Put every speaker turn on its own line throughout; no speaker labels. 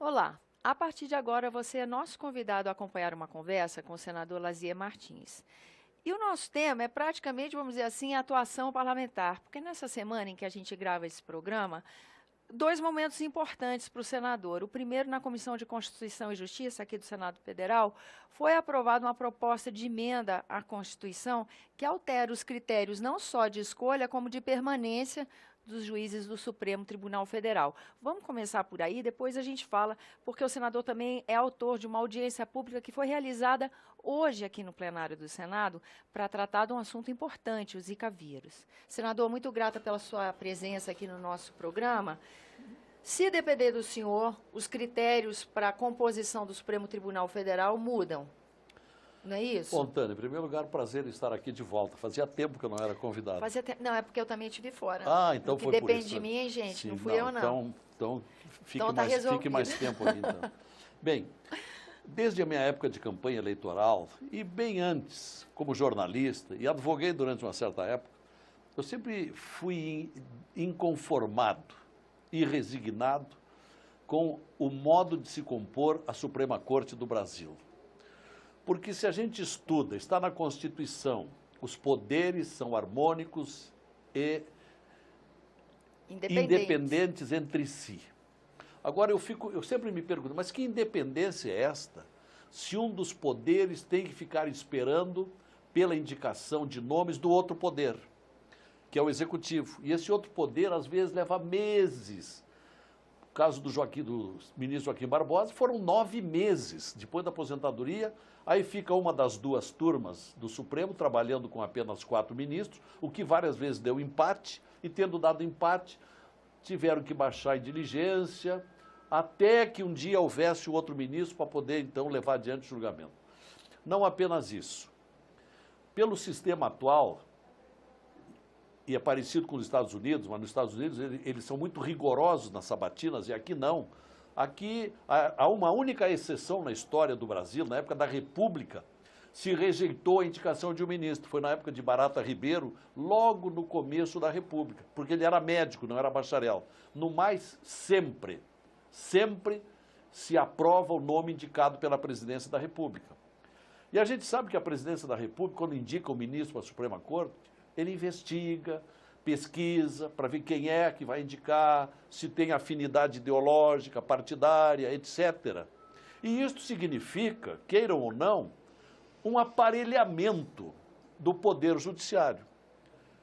Olá, a partir de agora você é nosso convidado a acompanhar uma conversa com o senador Lazier Martins. E o nosso tema é praticamente, vamos dizer assim, a atuação parlamentar, porque nessa semana em que a gente grava esse programa, dois momentos importantes para o senador. O primeiro, na Comissão de Constituição e Justiça, aqui do Senado Federal, foi aprovada uma proposta de emenda à Constituição que altera os critérios não só de escolha, como de permanência dos juízes do Supremo Tribunal Federal. Vamos começar por aí, depois a gente fala, porque o senador também é autor de uma audiência pública que foi realizada hoje aqui no plenário do Senado para tratar de um assunto importante, o Zika vírus. Senador, muito grata pela sua presença aqui no nosso programa. Se depender do senhor, os critérios para a composição do Supremo Tribunal Federal mudam, não é isso?
Bom, Tânia, em primeiro lugar, prazer em estar aqui de volta. Fazia tempo que eu não era convidado.
Não, é porque eu também estive fora.
Ah, então foi por isso.
Depende de mim, hein, gente?
Sim,
não fui eu, não.
Então fique mais tempo aqui, então. Bem, desde a minha época de campanha eleitoral, e bem antes, como jornalista, e advoguei durante uma certa época, eu sempre fui inconformado e resignado com o modo de se compor a Suprema Corte do Brasil. Porque se a gente estuda, está na Constituição, os poderes são harmônicos e independentes entre si. Agora eu sempre me pergunto, mas que independência é esta se um dos poderes tem que ficar esperando pela indicação de nomes do outro poder, que é o executivo. E esse outro poder às vezes leva meses. No caso do ministro Joaquim Barbosa, foram 9 meses depois da aposentadoria. Aí fica uma das duas turmas do Supremo trabalhando com apenas 4 ministros, o que várias vezes deu empate, e tendo dado empate, tiveram que baixar em diligência, até que um dia houvesse o outro ministro para poder, então, levar adiante o julgamento. Não apenas isso. Pelo sistema atual, e é parecido com os Estados Unidos, mas nos Estados Unidos eles são muito rigorosos nas sabatinas, e aqui não. Aqui há uma única exceção na história do Brasil, na época da República, se rejeitou a indicação de um ministro. Foi na época de Barata Ribeiro, logo no começo da República, porque ele era médico, não era bacharel. No mais, sempre se aprova o nome indicado pela presidência da República. E a gente sabe que a presidência da República, quando indica o ministro para a Suprema Corte, ele investiga, pesquisa para ver quem é que vai indicar, se tem afinidade ideológica, partidária, etc. E isso significa, queiram ou não, um aparelhamento do Poder Judiciário.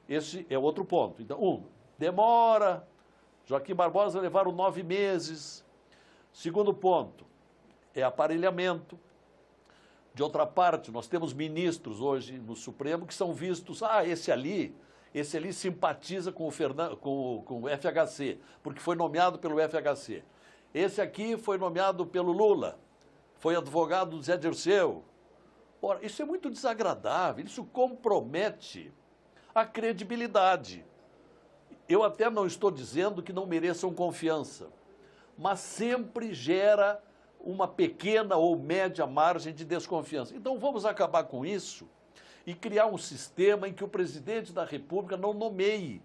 Esse é outro ponto. Então, demora, Joaquim Barbosa levaram 9 meses. Segundo ponto, é aparelhamento. De outra parte, nós temos ministros hoje no Supremo que são vistos, esse ali simpatiza com o FHC, porque foi nomeado pelo FHC. Esse aqui foi nomeado pelo Lula, foi advogado do Zé Dirceu. Ora, isso é muito desagradável, isso compromete a credibilidade. Eu até não estou dizendo que não mereçam confiança, mas sempre gera uma pequena ou média margem de desconfiança. Então vamos acabar com isso e criar um sistema em que o presidente da República não nomeie,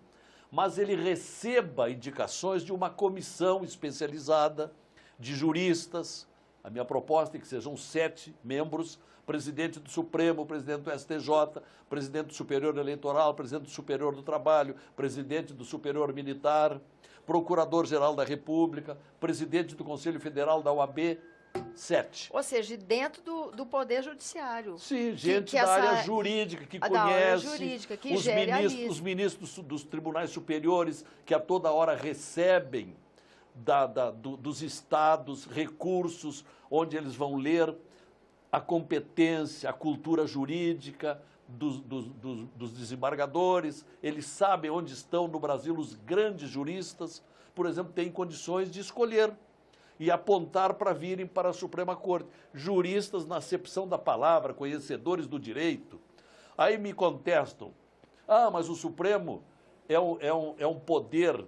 mas ele receba indicações de uma comissão especializada de juristas. A minha proposta é que sejam 7 membros, presidente do Supremo, presidente do STJ, presidente do Superior Eleitoral, presidente do Superior do Trabalho, presidente do Superior Militar, procurador-geral da República, presidente do Conselho Federal da OAB, 7.
Ou seja, dentro do Poder Judiciário.
Sim, gente da área jurídica, que conhece, os ministros dos tribunais superiores, que a toda hora recebem dos estados recursos, onde eles vão ler a competência, a cultura jurídica dos desembargadores. Eles sabem onde estão no Brasil os grandes juristas, por exemplo, têm condições de escolher e apontar para virem para a Suprema Corte. Juristas na acepção da palavra, conhecedores do direito. Aí me contestam, mas o Supremo é um poder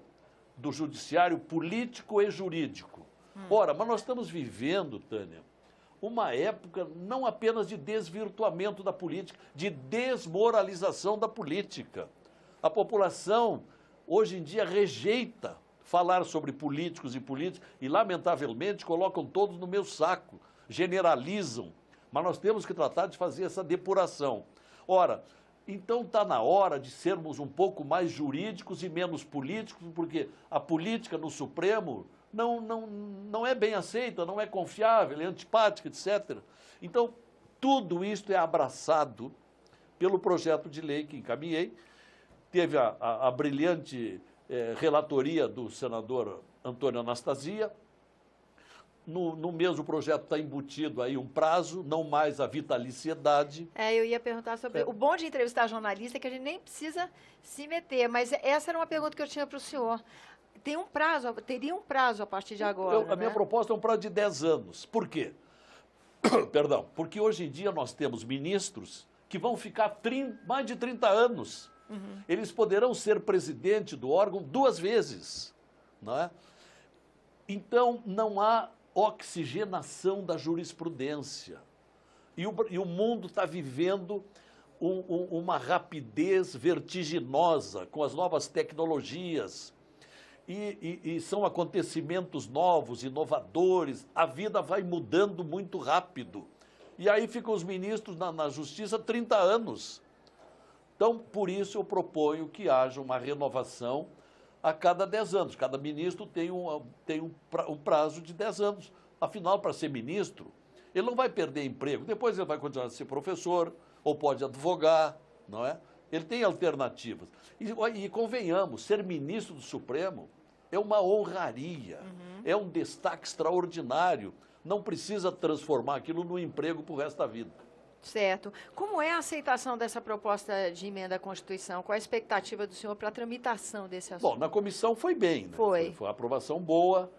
do judiciário político e jurídico. Ora, mas nós estamos vivendo, Tânia, uma época não apenas de desvirtuamento da política, de desmoralização da política. A população, hoje em dia, rejeita falar sobre políticos e políticos e, lamentavelmente, colocam todos no meu saco, generalizam. Mas nós temos que tratar de fazer essa depuração. Ora, então está na hora de sermos um pouco mais jurídicos e menos políticos, porque a política no Supremo não é bem aceita, não é confiável, é antipática, etc. Então, tudo isso é abraçado pelo projeto de lei que encaminhei. Teve a brilhante relatoria do senador Antônio Anastasia. No mesmo projeto está embutido aí um prazo, não mais a vitaliciedade.
Eu ia perguntar sobre... O bom de entrevistar jornalista é que a gente nem precisa se meter, mas essa era uma pergunta que eu tinha para o senhor. Teria um prazo a partir de agora,
A minha proposta é um prazo de 10 anos. Por quê? Perdão, porque hoje em dia nós temos ministros que vão ficar mais de 30 anos. Uhum. Eles poderão ser presidente do órgão 2 vezes, não é? Então, não há oxigenação da jurisprudência. E o mundo está vivendo uma rapidez vertiginosa com as novas tecnologias. E são acontecimentos novos, inovadores. A vida vai mudando muito rápido. E aí ficam os ministros na justiça 30 anos. Então, por isso eu proponho que haja uma renovação a cada 10 anos. Cada ministro tem um prazo de 10 anos. Afinal, para ser ministro, ele não vai perder emprego. Depois ele vai continuar a ser professor, ou pode advogar, não é? Ele tem alternativas. E convenhamos, ser ministro do Supremo é uma honraria, é um destaque extraordinário. Não precisa transformar aquilo num emprego para o resto da vida.
Certo. Como é a aceitação dessa proposta de emenda à Constituição? Qual a expectativa do senhor para a tramitação desse assunto?
Bom, na comissão foi bem, né? Foi uma aprovação boa.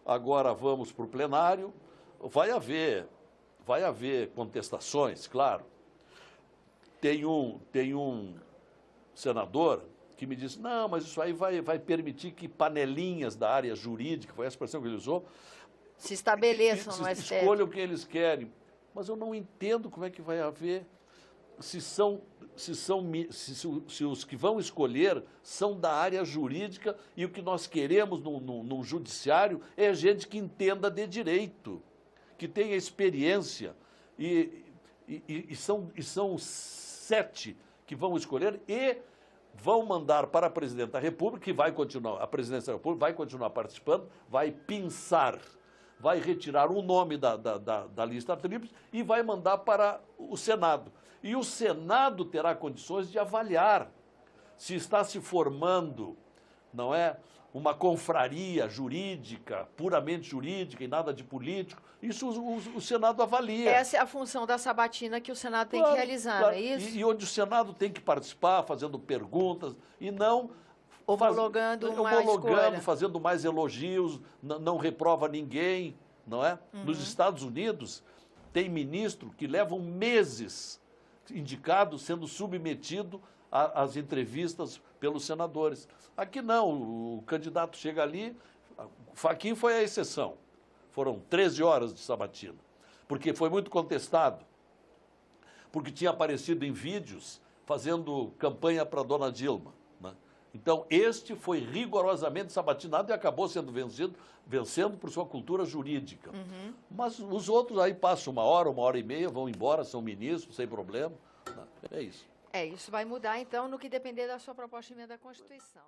Agora vamos para o plenário. Vai haver contestações, claro. Tem um senador que me disse, não, mas isso aí vai permitir que panelinhas da área jurídica, foi a expressão que ele usou,
se estabeleçam no STF.
Escolham o que eles querem. Mas eu não entendo como é que vai haver, se os que vão escolher são da área jurídica e o que nós queremos no judiciário é gente que entenda de direito, que tenha experiência. E são 7 que vão escolher e vão mandar para a presidente da República, que vai continuar, a presidência da República vai continuar participando, vai pinçar, vai retirar um nome da lista tríplice e vai mandar para o Senado. E o Senado terá condições de avaliar se está se formando, não é, uma confraria jurídica, puramente jurídica e nada de político. Isso o Senado avalia.
Essa é a função da sabatina que o Senado tem que realizar, não é isso?
E onde o Senado tem que participar, fazendo perguntas, e não...
Homologando, escolha.
Fazendo mais elogios, não reprova ninguém, não é? Nos Estados Unidos, tem ministro que levam meses indicado, sendo submetido às entrevistas pelos senadores. Aqui não, o candidato chega ali, Fachin foi a exceção. Foram 13 horas de sabatina, porque foi muito contestado, porque tinha aparecido em vídeos fazendo campanha para a dona Dilma. Então, este foi rigorosamente sabatinado e acabou sendo vencendo por sua cultura jurídica. Mas os outros aí passam 1 hora e meia, vão embora, são ministros, sem problema. É isso.
Isso vai mudar, então, no que depender da sua proposta de emenda à Constituição.